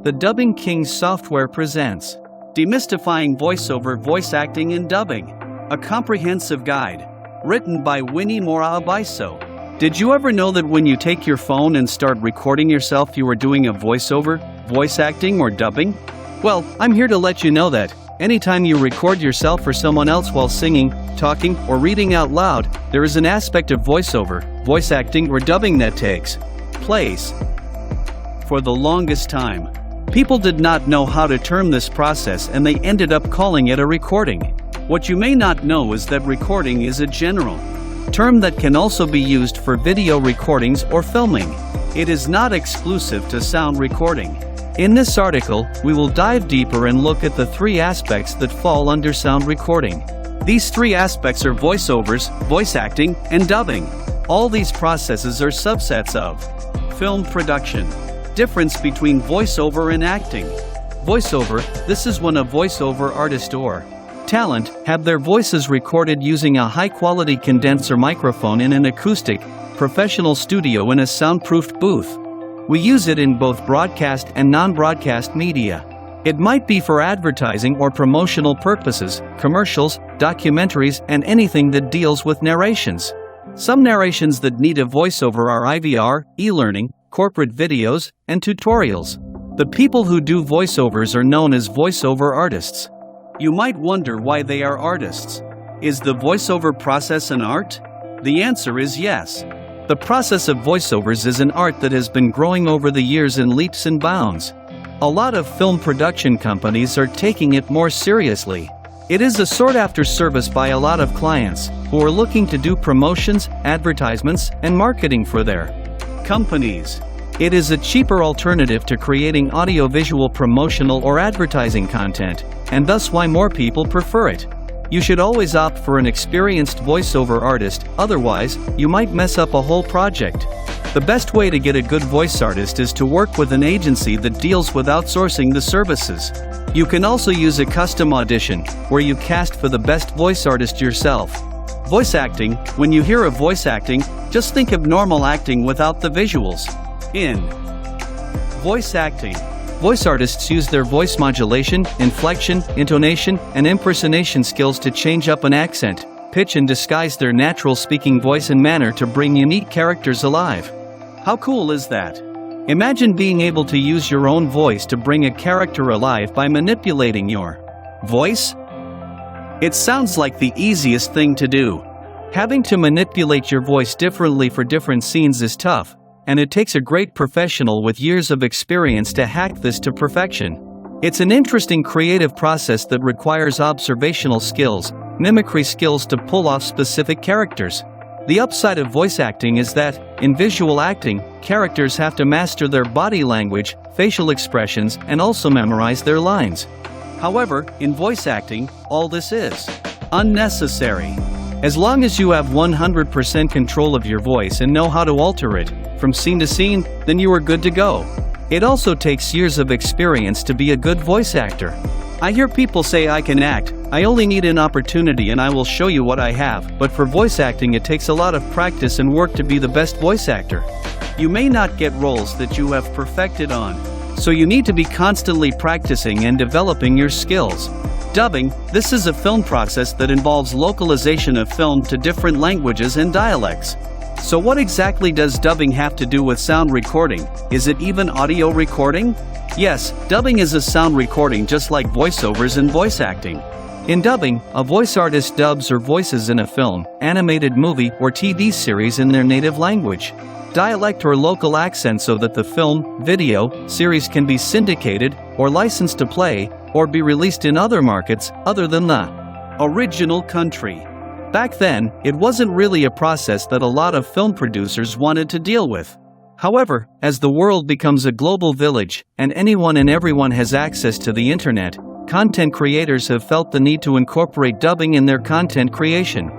The Dubbing King software presents Demystifying Voiceover Voice Acting and Dubbing, a comprehensive guide, written by Winnie Mora-Abiso. Did you ever know that when you take your phone and start recording yourself you are doing a voiceover, voice acting, or dubbing? Well, I'm here to let you know that anytime you record yourself or someone else while singing, talking, or reading out loud, there is an aspect of voiceover, voice acting, or dubbing that takes place. For the longest time, people did not know how to term this process and they ended up calling it a recording. What you may not know is that recording is a general term that can also be used for video recordings or filming. It is not exclusive to sound recording. In this article, we will dive deeper and look at the three aspects that fall under sound recording. These three aspects are voiceovers, voice acting, and dubbing. All these processes are subsets of film production. Difference between voiceover and acting. Voiceover, this is when a voiceover artist or talent have their voices recorded using a high-quality condenser microphone in an acoustic, professional studio in a soundproofed booth. We use it in both broadcast and non-broadcast media. It might be for advertising or promotional purposes, commercials, documentaries, and anything that deals with narrations. Some narrations that need a voiceover are IVR, e-learning, corporate videos, and tutorials. The people who do voiceovers are known as voiceover artists. You might wonder why they are artists. Is the voiceover process an art? The answer is yes. The process of voiceovers is an art that has been growing over the years in leaps and bounds. A lot of film production companies are taking it more seriously. It is a sought-after service by a lot of clients who are looking to do promotions, advertisements, and marketing for their companies. It is a cheaper alternative to creating audiovisual promotional or advertising content, and thus why more people prefer it. You should always opt for an experienced voiceover artist, otherwise, you might mess up a whole project. The best way to get a good voice artist is to work with an agency that deals with outsourcing the services. You can also use a custom audition, where you cast for the best voice artist yourself. Voice acting, when you hear of voice acting, just think of normal acting without the visuals. In voice acting, voice artists use their voice modulation, inflection, intonation, and impersonation skills to change up an accent, pitch, and disguise their natural speaking voice and manner to bring unique characters alive. How cool is that? Imagine being able to use your own voice to bring a character alive by manipulating your voice. It sounds like the easiest thing to do. Having to manipulate your voice differently for different scenes is tough, and it takes a great professional with years of experience to hack this to perfection. It's an interesting creative process that requires observational skills, mimicry skills to pull off specific characters. The upside of voice acting is that, in visual acting, characters have to master their body language, facial expressions, and also memorize their lines. However, in voice acting, all this is unnecessary. As long as you have 100% control of your voice and know how to alter it from scene to scene, then you are good to go. It also takes years of experience to be a good voice actor. I hear people say I can act, I only need an opportunity and I will show you what I have, but for voice acting it takes a lot of practice and work to be the best voice actor. You may not get roles that you have perfected on, so you need to be constantly practicing and developing your skills. Dubbing, this is a film process that involves localization of film to different languages and dialects. So what exactly does dubbing have to do with sound recording? Is it even audio recording? Yes, dubbing is a sound recording just like voiceovers and voice acting. In dubbing, a voice artist dubs or voices in a film, animated movie, or TV series in their native language, dialect or local accent so that the film, video, series can be syndicated, or licensed to play, or be released in other markets other than the original country. Back then, it wasn't really a process that a lot of film producers wanted to deal with. However, as the world becomes a global village, and anyone and everyone has access to the internet, content creators have felt the need to incorporate dubbing in their content creation.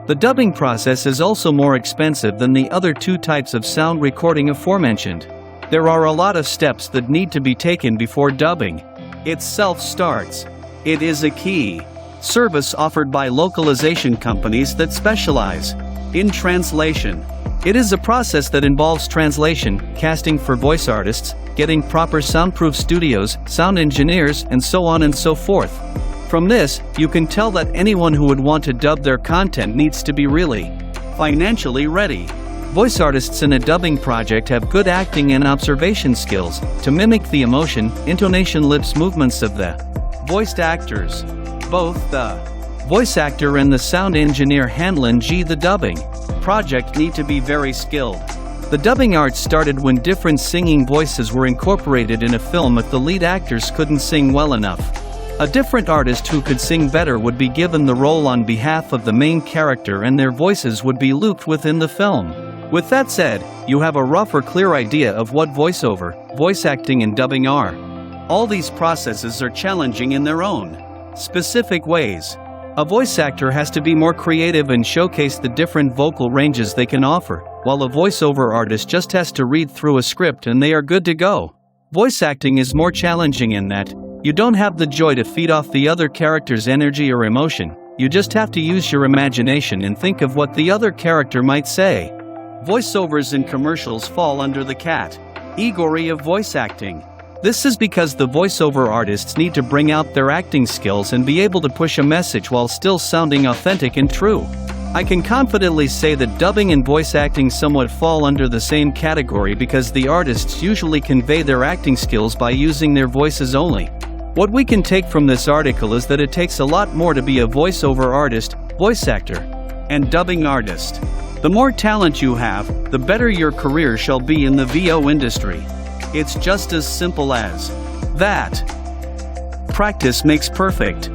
The dubbing process is also more expensive than the other two types of sound recording aforementioned. There are a lot of steps that need to be taken before dubbing itself starts. It is a key service offered by localization companies that specialize in translation. It is a process that involves translation, casting for voice artists, getting proper soundproof studios, sound engineers, and so on and so forth. From this, you can tell that anyone who would want to dub their content needs to be really financially ready. Voice artists in a dubbing project have good acting and observation skills to mimic the emotion, intonation, lips movements of the voiced actors. Both the voice actor and the sound engineer handling the dubbing project need to be very skilled. The dubbing art started when different singing voices were incorporated in a film if the lead actors couldn't sing well enough. A different artist who could sing better would be given the role on behalf of the main character and their voices would be looped within the film. With that said, you have a rough or clear idea of what voiceover, voice acting and dubbing are. All these processes are challenging in their own specific ways. A voice actor has to be more creative and showcase the different vocal ranges they can offer, while a voiceover artist just has to read through a script and they are good to go. Voice acting is more challenging in that you don't have the joy to feed off the other character's energy or emotion, you just have to use your imagination and think of what the other character might say. Voiceovers in commercials fall under the category of voice acting. This is because the voiceover artists need to bring out their acting skills and be able to push a message while still sounding authentic and true. I can confidently say that dubbing and voice acting somewhat fall under the same category because the artists usually convey their acting skills by using their voices only. What we can take from this article is that it takes a lot more to be a voiceover artist, voice actor, and dubbing artist. The more talent you have, the better your career shall be in the VO industry. It's just as simple as that. Practice makes perfect.